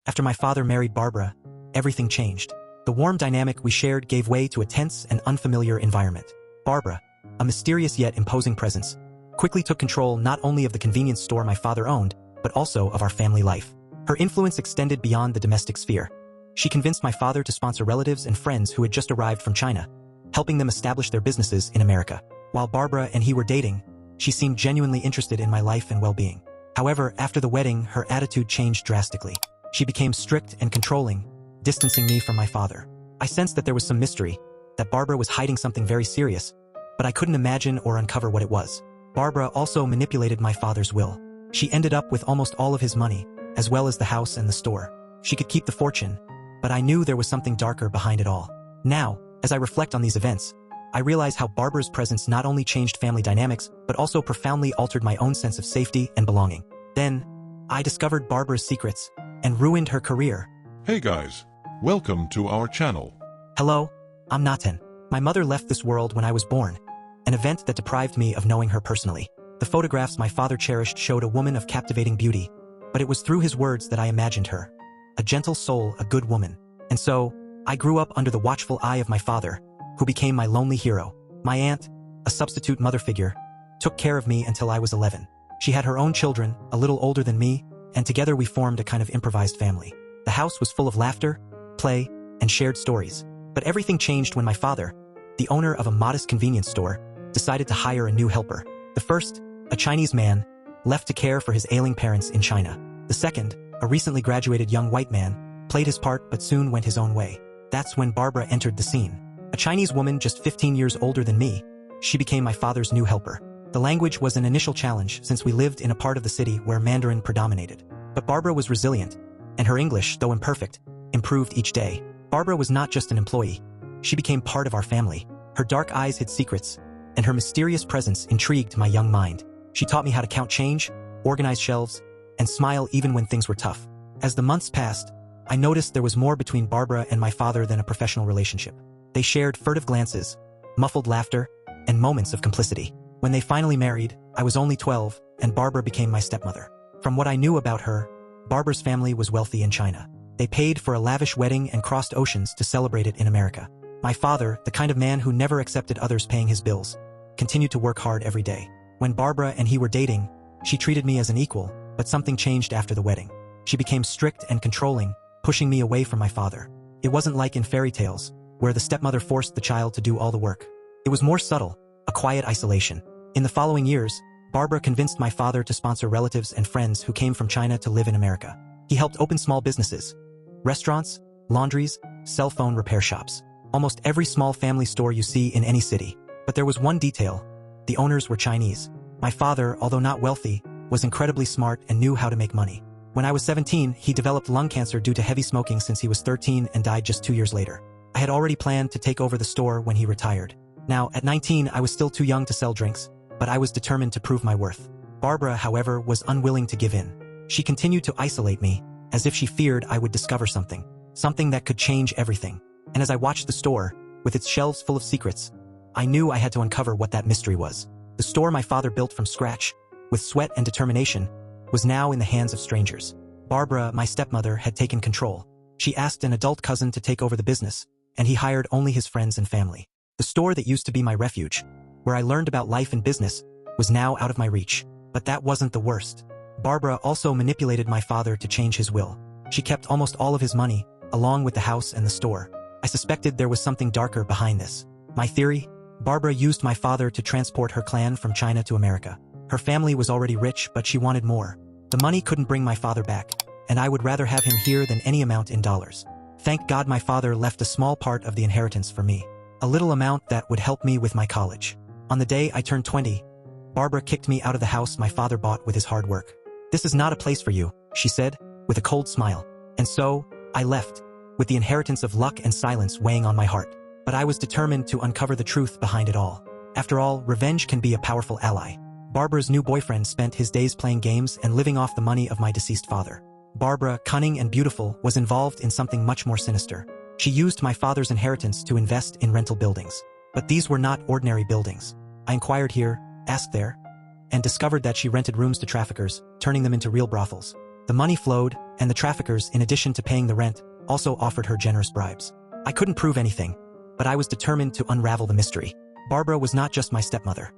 After my father married Barbara, everything changed. The warm dynamic we shared gave way to a tense and unfamiliar environment. Barbara, a mysterious yet imposing presence, quickly took control not only of the convenience store my father owned, but also of our family life. Her influence extended beyond the domestic sphere. She convinced my father to sponsor relatives and friends who had just arrived from China, helping them establish their businesses in America. While Barbara and he were dating, she seemed genuinely interested in my life and well-being. However, after the wedding, her attitude changed drastically. She became strict and controlling, distancing me from my father. I sensed that there was some mystery, that Barbara was hiding something very serious, but I couldn't imagine or uncover what it was. Barbara also manipulated my father's will. She ended up with almost all of his money, as well as the house and the store. She could keep the fortune, but I knew there was something darker behind it all. Now, as I reflect on these events, I realize how Barbara's presence not only changed family dynamics, but also profoundly altered my own sense of safety and belonging. Then, I discovered Barbara's secrets and ruined her career. Hey guys, welcome to our channel. Hello, I'm Nathan. My mother left this world when I was born, an event that deprived me of knowing her personally. The photographs my father cherished showed a woman of captivating beauty, but it was through his words that I imagined her. A gentle soul, a good woman. And so, I grew up under the watchful eye of my father, who became my lonely hero. My aunt, a substitute mother figure, took care of me until I was 11. She had her own children, a little older than me, and together we formed a kind of improvised family. The house was full of laughter, play, and shared stories. But everything changed when my father, the owner of a modest convenience store, decided to hire a new helper. The first, a Chinese man, left to care for his ailing parents in China. The second, a recently graduated young white man, played his part but soon went his own way. That's when Barbara entered the scene. A Chinese woman just 15 years older than me, she became my father's new helper. The language was an initial challenge since we lived in a part of the city where Mandarin predominated. But Barbara was resilient, and her English, though imperfect, improved each day. Barbara was not just an employee. She became part of our family. Her dark eyes hid secrets, and her mysterious presence intrigued my young mind. She taught me how to count change, organize shelves, and smile even when things were tough. As the months passed, I noticed there was more between Barbara and my father than a professional relationship. They shared furtive glances, muffled laughter, and moments of complicity. When they finally married, I was only 12, and Barbara became my stepmother. From what I knew about her, Barbara's family was wealthy in China. They paid for a lavish wedding and crossed oceans to celebrate it in America. My father, the kind of man who never accepted others paying his bills, continued to work hard every day. When Barbara and he were dating, she treated me as an equal, but something changed after the wedding. She became strict and controlling, pushing me away from my father. It wasn't like in fairy tales, where the stepmother forced the child to do all the work. It was more subtle, a quiet isolation. In the following years, Barbara convinced my father to sponsor relatives and friends who came from China to live in America. He helped open small businesses, restaurants, laundries, cell phone repair shops. Almost every small family store you see in any city. But there was one detail: the owners were Chinese. My father, although not wealthy, was incredibly smart and knew how to make money. When I was 17, he developed lung cancer due to heavy smoking since he was 13 and died just 2 years later. I had already planned to take over the store when he retired. Now, at 19, I was still too young to sell drinks, but I was determined to prove my worth. Barbara, however, was unwilling to give in. She continued to isolate me, as if she feared I would discover something that could change everything. And as I watched the store, with its shelves full of secrets, I knew I had to uncover what that mystery was. The store my father built from scratch, with sweat and determination, was now in the hands of strangers. Barbara, my stepmother, had taken control. She asked an adult cousin to take over the business, and he hired only his friends and family. The store that used to be my refuge, where I learned about life and business, was now out of my reach. But that wasn't the worst. Barbara also manipulated my father to change his will. She kept almost all of his money, along with the house and the store. I suspected there was something darker behind this. My theory? Barbara used my father to transport her clan from China to America. Her family was already rich, but she wanted more. The money couldn't bring my father back, and I would rather have him here than any amount in dollars. Thank God my father left a small part of the inheritance for me. A little amount that would help me with my college. On the day I turned 20, Barbara kicked me out of the house my father bought with his hard work. "This is not a place for you," she said, with a cold smile. And so, I left, with the inheritance of luck and silence weighing on my heart. But I was determined to uncover the truth behind it all. After all, revenge can be a powerful ally. Barbara's new boyfriend spent his days playing games and living off the money of my deceased father. Barbara, cunning and beautiful, was involved in something much more sinister. She used my father's inheritance to invest in rental buildings. But these were not ordinary buildings. I inquired here, asked there, and discovered that she rented rooms to traffickers, turning them into real brothels. The money flowed, and the traffickers, in addition to paying the rent, also offered her generous bribes. I couldn't prove anything, but I was determined to unravel the mystery. Barbara was not just my stepmother.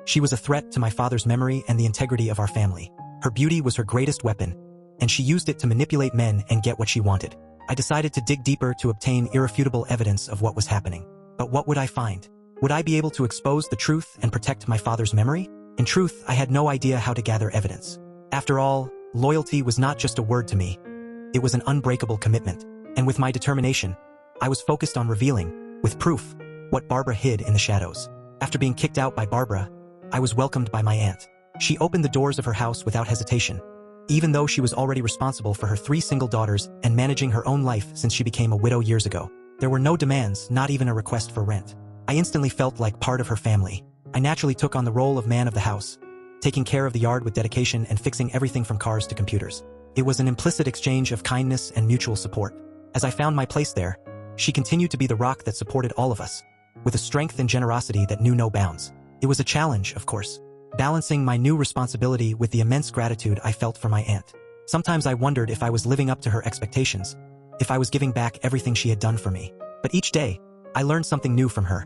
She was a threat to my father's memory and the integrity of our family. Her beauty was her greatest weapon, and she used it to manipulate men and get what she wanted. I decided to dig deeper to obtain irrefutable evidence of what was happening. But what would I find? Would I be able to expose the truth and protect my father's memory? In truth, I had no idea how to gather evidence. After all, loyalty was not just a word to me. It was an unbreakable commitment. And with my determination, I was focused on revealing, with proof, what Barbara hid in the shadows. After being kicked out by Barbara, I was welcomed by my aunt. She opened the doors of her house without hesitation, even though she was already responsible for her 3 single daughters and managing her own life since she became a widow years ago. There were no demands, not even a request for rent. I instantly felt like part of her family. I naturally took on the role of man of the house, taking care of the yard with dedication and fixing everything from cars to computers. It was an implicit exchange of kindness and mutual support. As I found my place there, she continued to be the rock that supported all of us, with a strength and generosity that knew no bounds. It was a challenge, of course, balancing my new responsibility with the immense gratitude I felt for my aunt. Sometimes I wondered if I was living up to her expectations, if I was giving back everything she had done for me. But each day, I learned something new from her.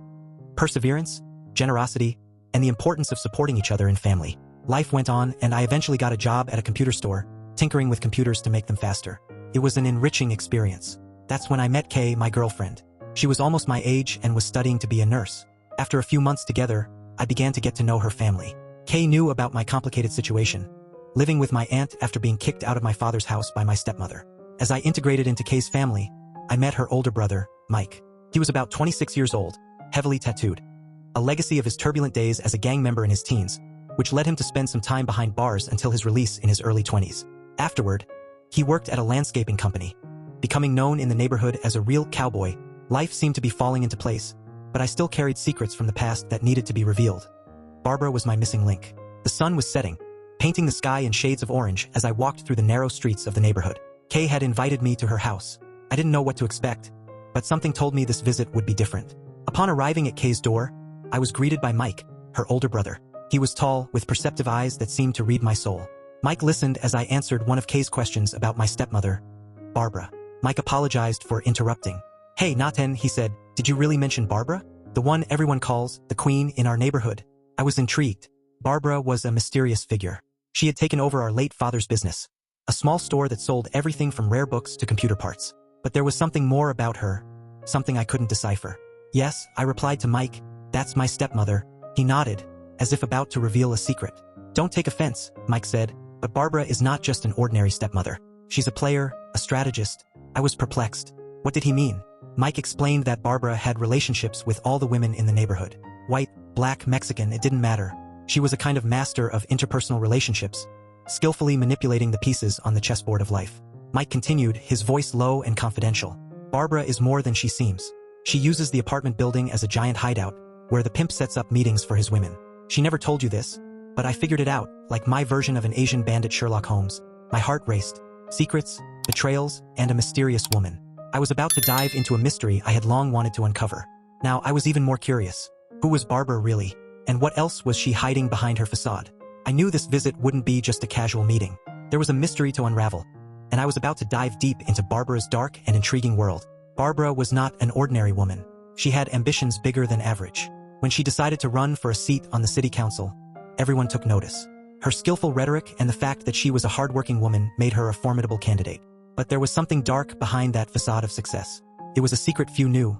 Perseverance, generosity, and the importance of supporting each other in family. Life went on, and I eventually got a job at a computer store, tinkering with computers to make them faster. It was an enriching experience. That's when I met Kay, my girlfriend. She was almost my age and was studying to be a nurse. After a few months together, I began to get to know her family. Kay knew about my complicated situation, living with my aunt after being kicked out of my father's house by my stepmother. As I integrated into Kay's family, I met her older brother, Mike. He was about 26 years old, heavily tattooed, a legacy of his turbulent days as a gang member in his teens, which led him to spend some time behind bars until his release in his early 20s. Afterward, he worked at a landscaping company. Becoming known in the neighborhood as a real cowboy, life seemed to be falling into place, but I still carried secrets from the past that needed to be revealed. Barbara was my missing link. The sun was setting, painting the sky in shades of orange as I walked through the narrow streets of the neighborhood. Kay had invited me to her house. I didn't know what to expect, but something told me this visit would be different. Upon arriving at Kay's door, I was greeted by Mike, her older brother. He was tall, with perceptive eyes that seemed to read my soul. Mike listened as I answered one of Kay's questions about my stepmother, Barbara. Mike apologized for interrupting. "Hey, Nathan," he said, "did you really mention Barbara? The one everyone calls the queen in our neighborhood?" I was intrigued. Barbara was a mysterious figure. She had taken over our late father's business, a small store that sold everything from rare books to computer parts. But there was something more about her, something I couldn't decipher. "Yes," I replied to Mike, "that's my stepmother." He nodded, as if about to reveal a secret. "Don't take offense," Mike said, "but Barbara is not just an ordinary stepmother. She's a player, a strategist." I was perplexed. What did he mean? Mike explained that Barbara had relationships with all the women in the neighborhood. White, black, Mexican, it didn't matter. She was a kind of master of interpersonal relationships, skillfully manipulating the pieces on the chessboard of life. Mike continued, his voice low and confidential. "Barbara is more than she seems. She uses the apartment building as a giant hideout, where the pimp sets up meetings for his women. She never told you this, but I figured it out, like my version of an Asian bandit Sherlock Holmes." My heart raced. Secrets, betrayals, and a mysterious woman. I was about to dive into a mystery I had long wanted to uncover. Now I was even more curious. Who was Barbara really? And what else was she hiding behind her facade? I knew this visit wouldn't be just a casual meeting. There was a mystery to unravel, and I was about to dive deep into Barbara's dark and intriguing world. Barbara was not an ordinary woman. She had ambitions bigger than average. When she decided to run for a seat on the city council, everyone took notice. Her skillful rhetoric and the fact that she was a hardworking woman made her a formidable candidate. But there was something dark behind that facade of success. It was a secret few knew.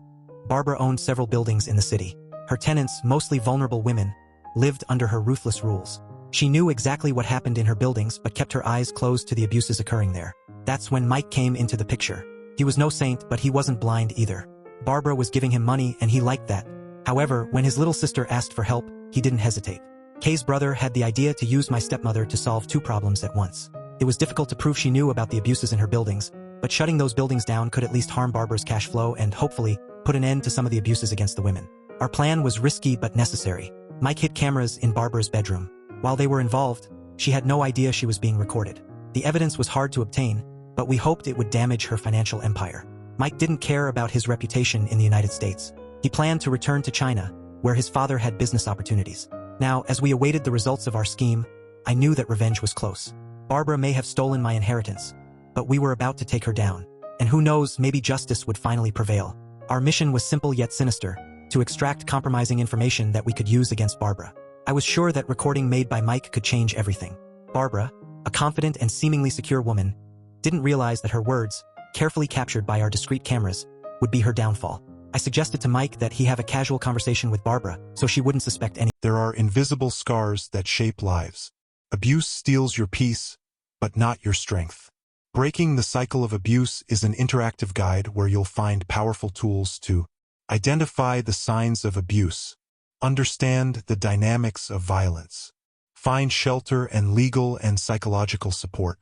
Barbara owned several buildings in the city. Her tenants, mostly vulnerable women, lived under her ruthless rules. She knew exactly what happened in her buildings but kept her eyes closed to the abuses occurring there. That's when Mike came into the picture. He was no saint, but he wasn't blind either. Barbara was giving him money and he liked that. However, when his little sister asked for help, he didn't hesitate. Kay's brother had the idea to use my stepmother to solve 2 problems at once. It was difficult to prove she knew about the abuses in her buildings, but shutting those buildings down could at least harm Barbara's cash flow and, hopefully, put an end to some of the abuses against the women. Our plan was risky but necessary. Mike hid cameras in Barbara's bedroom. While they were involved, she had no idea she was being recorded. The evidence was hard to obtain, but we hoped it would damage her financial empire. Mike didn't care about his reputation in the United States. He planned to return to China, where his father had business opportunities. Now, as we awaited the results of our scheme, I knew that revenge was close. Barbara may have stolen my inheritance, but we were about to take her down. And who knows, maybe justice would finally prevail. Our mission was simple yet sinister, to extract compromising information that we could use against Barbara. I was sure that recording made by Mike could change everything. Barbara, a confident and seemingly secure woman, didn't realize that her words, carefully captured by our discreet cameras, would be her downfall. I suggested to Mike that he have a casual conversation with Barbara so she wouldn't suspect any. There are invisible scars that shape lives. Abuse steals your peace, but not your strength. Breaking the Cycle of Abuse is an interactive guide where you'll find powerful tools to identify the signs of abuse, understand the dynamics of violence, find shelter and legal and psychological support,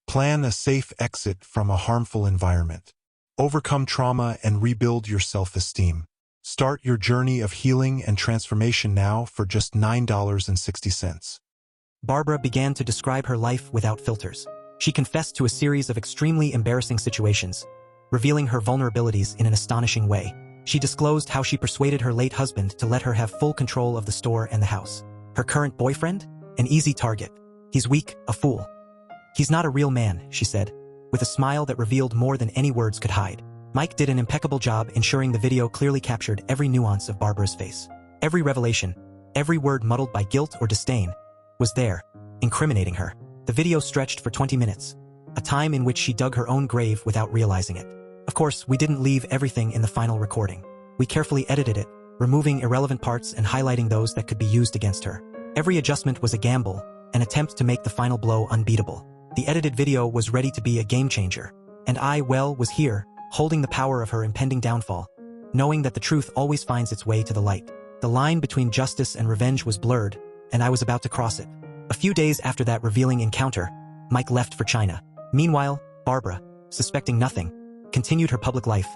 plan a safe exit from a harmful environment, overcome trauma and rebuild your self-esteem. Start your journey of healing and transformation now for just $9.60. Barbara began to describe her life without filters. She confessed to a series of extremely embarrassing situations, revealing her vulnerabilities in an astonishing way. She disclosed how she persuaded her late husband to let her have full control of the store and the house. Her current boyfriend? An easy target. He's weak, a fool. He's not a real man, she said, with a smile that revealed more than any words could hide. Mike did an impeccable job ensuring the video clearly captured every nuance of Barbara's face. Every revelation, every word muddled by guilt or disdain, was there, incriminating her. The video stretched for 20 minutes, a time in which she dug her own grave without realizing it. Of course, we didn't leave everything in the final recording. We carefully edited it, removing irrelevant parts and highlighting those that could be used against her. Every adjustment was a gamble, an attempt to make the final blow unbeatable. The edited video was ready to be a game changer, and I, well, was here, holding the power of her impending downfall, knowing that the truth always finds its way to the light. The line between justice and revenge was blurred, and I was about to cross it. A few days after that revealing encounter, Mike left for China. Meanwhile, Barbara, suspecting nothing, continued her public life,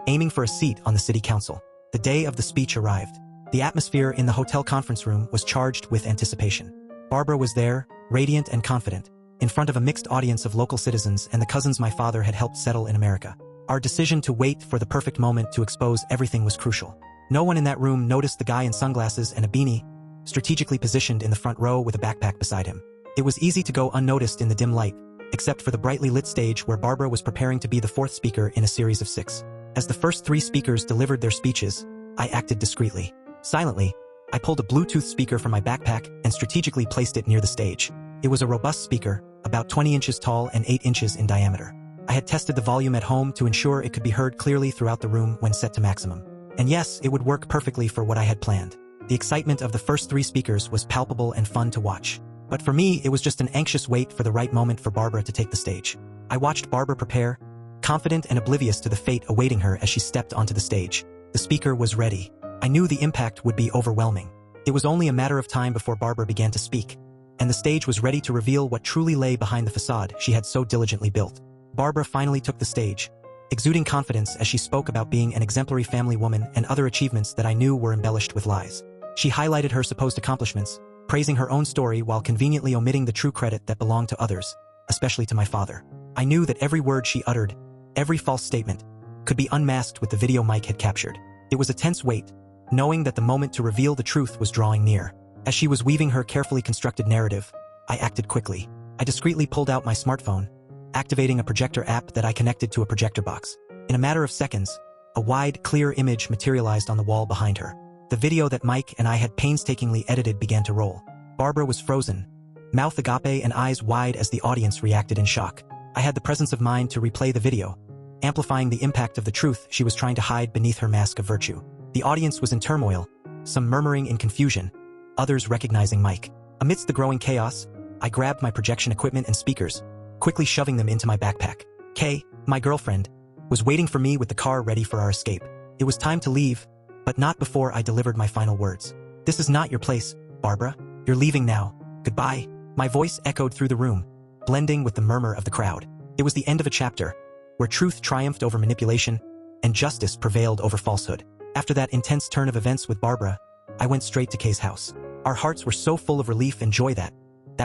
aiming for a seat on the city council. The day of the speech arrived. The atmosphere in the hotel conference room was charged with anticipation. Barbara was there, radiant and confident, in front of a mixed audience of local citizens and the cousins my father had helped settle in America. Our decision to wait for the perfect moment to expose everything was crucial. No one in that room noticed the guy in sunglasses and a beanie, strategically positioned in the front row with a backpack beside him. It was easy to go unnoticed in the dim light, except for the brightly lit stage where Barbara was preparing to be the fourth speaker in a series of 6. As the first 3 speakers delivered their speeches, I acted discreetly. Silently, I pulled a Bluetooth speaker from my backpack and strategically placed it near the stage. It was a robust speaker, about 20 inches tall and 8 inches in diameter. I had tested the volume at home to ensure it could be heard clearly throughout the room when set to maximum. And yes, it would work perfectly for what I had planned. The excitement of the first 3 speakers was palpable and fun to watch. But for me, it was just an anxious wait for the right moment for Barbara to take the stage. I watched Barbara prepare, confident and oblivious to the fate awaiting her as she stepped onto the stage. The speaker was ready. I knew the impact would be overwhelming. It was only a matter of time before Barbara began to speak, and the stage was ready to reveal what truly lay behind the facade she had so diligently built. Barbara finally took the stage, exuding confidence as she spoke about being an exemplary family woman and other achievements that I knew were embellished with lies. She highlighted her supposed accomplishments, praising her own story while conveniently omitting the true credit that belonged to others, especially to my father. I knew that every word she uttered, every false statement, could be unmasked with the video Mike had captured. It was a tense wait, knowing that the moment to reveal the truth was drawing near. As she was weaving her carefully constructed narrative, I acted quickly. I discreetly pulled out my smartphone, activating a projector app that I connected to a projector box. In a matter of seconds, a wide, clear image materialized on the wall behind her. The video that Mike and I had painstakingly edited began to roll. Barbara was frozen, mouth agape and eyes wide as the audience reacted in shock. I had the presence of mind to replay the video, amplifying the impact of the truth she was trying to hide beneath her mask of virtue. The audience was in turmoil, some murmuring in confusion, others recognizing Mike. Amidst the growing chaos, I grabbed my projection equipment and speakers, quickly shoving them into my backpack. Kay, my girlfriend, was waiting for me with the car ready for our escape. It was time to leave, but not before I delivered my final words. "This is not your place, Barbara. You're leaving now. Goodbye." My voice echoed through the room, blending with the murmur of the crowd. It was the end of a chapter, where truth triumphed over manipulation, and justice prevailed over falsehood. After that intense turn of events with Barbara, I went straight to Kay's house. Our hearts were so full of relief and joy that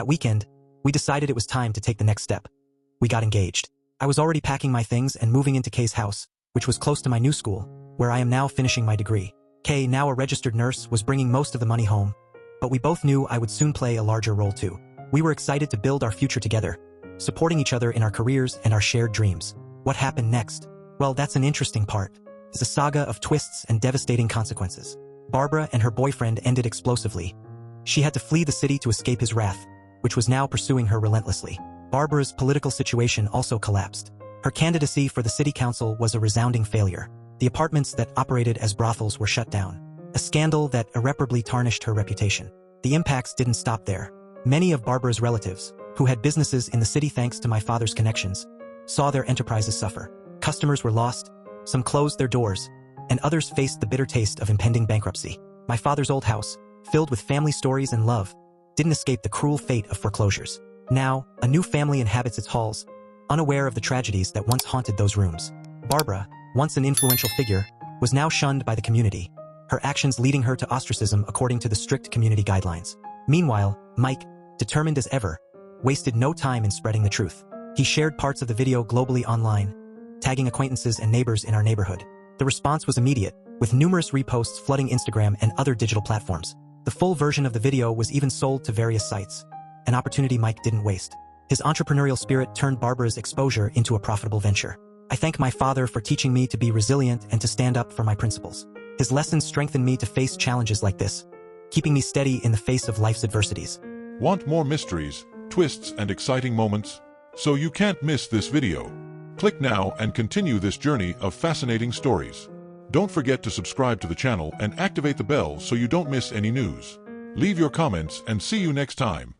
weekend, we decided it was time to take the next step. We got engaged. I was already packing my things and moving into Kay's house, which was close to my new school, where I am now finishing my degree. Kay, now a registered nurse, was bringing most of the money home, but we both knew I would soon play a larger role too. We were excited to build our future together, supporting each other in our careers and our shared dreams. What happened next? Well, that's an interesting part. It's a saga of twists and devastating consequences. Barbara and her boyfriend ended explosively. She had to flee the city to escape his wrath, which was now pursuing her relentlessly. Barbara's political situation also collapsed. Her candidacy for the city council was a resounding failure. The apartments that operated as brothels were shut down. A scandal that irreparably tarnished her reputation. The impacts didn't stop there. Many of Barbara's relatives, who had businesses in the city thanks to my father's connections, saw their enterprises suffer. Customers were lost, some closed their doors, and others faced the bitter taste of impending bankruptcy. My father's old house, filled with family stories and love, didn't escape the cruel fate of foreclosures. Now, a new family inhabits its halls, unaware of the tragedies that once haunted those rooms. Barbara, once an influential figure, was now shunned by the community, her actions leading her to ostracism according to the strict community guidelines. Meanwhile, Mike, determined as ever, wasted no time in spreading the truth. He shared parts of the video globally online, tagging acquaintances and neighbors in our neighborhood. The response was immediate, with numerous reposts flooding Instagram and other digital platforms. The full version of the video was even sold to various sites, an opportunity Mike didn't waste. His entrepreneurial spirit turned Barbara's exposure into a profitable venture. I thank my father for teaching me to be resilient and to stand up for my principles. His lessons strengthened me to face challenges like this, keeping me steady in the face of life's adversities. Want more mysteries, twists, and exciting moments? So you can't miss this video. Click now and continue this journey of fascinating stories. Don't forget to subscribe to the channel and activate the bell so you don't miss any news. Leave your comments and see you next time.